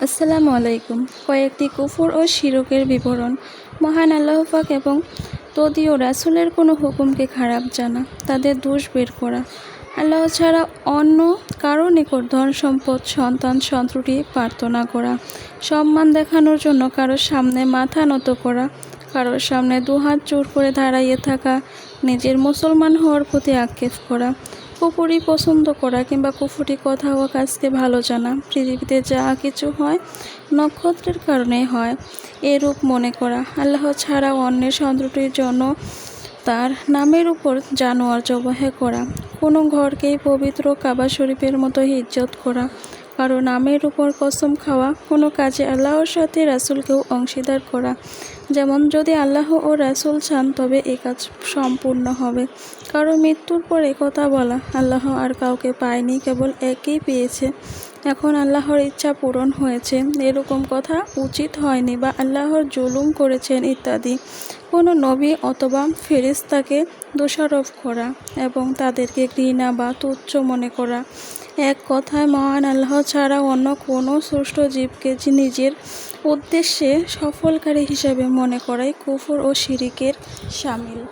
আসসালামু আলাইকুম। কয়েকটি কুফর ও শিরকের বিবরণ। মহান আল্লাহ পাক এবং তদীয় রাসূলের কোনো হুকুমকে খারাপ জানা, তাদের দোষ বের করা, আল্লাহ ছাড়া অন্য কারো নিকট ধন সম্পদ সন্তান সন্ততি প্রার্থনা করা, সম্মান দেখানোর জন্য কারোর সামনে মাথা নত করা, কারোর সামনে দুহাত জোর করে দাঁড়াইয়ে থাকা, নিজের মুসলমান হওয়ার প্রতি আক্ষেপ করা, কুফরি পছন্দ করা কিংবা কুফরি কথা ও কাজকে ভালো জানা, পৃথিবীতে যা কিছু হয় নক্ষত্রের কারণে হয় এরূপ মনে করা, আল্লাহ ছাড়া অন্যের সন্তুষ্টির জন্য তার নামের উপর জানোয়ার জবাহ করা, কোনো ঘরকেই পবিত্র কাবা শরীফের মতো ইজ্জত করা, কারো নামের উপর কসম খাওয়া, কোনো কাজে আল্লাহর সাথে রাসূলকেও অংশীদার করা, যেমন যদি আল্লাহ ও রাসূল চান তবে এ কাজ সম্পূর্ণ হবে, কারো মৃত্যুর পর কথা বলা, আল্লাহ আর কাউকে পায়নি, কেবল একেই পেয়েছে, এখন আল্লাহর ইচ্ছা পূরণ হয়েছে, এরকম কথা উচিত হয়নি বা আল্লাহর জুলুম করেছেন ইত্যাদি, কোনো নবী অথবা ফেরেশতাকে দোষারোপ করা এবং তাদেরকে ঘৃণা বা তুচ্ছ মনে করা, এক কথায় মহান আল্লাহ ছাড়া অন্য কোনো সৃষ্ট জীবকে নিজের উদ্দেশ্যে সফলকারী হিসেবে মনে করাই কুফর ও শিরকের শামিল।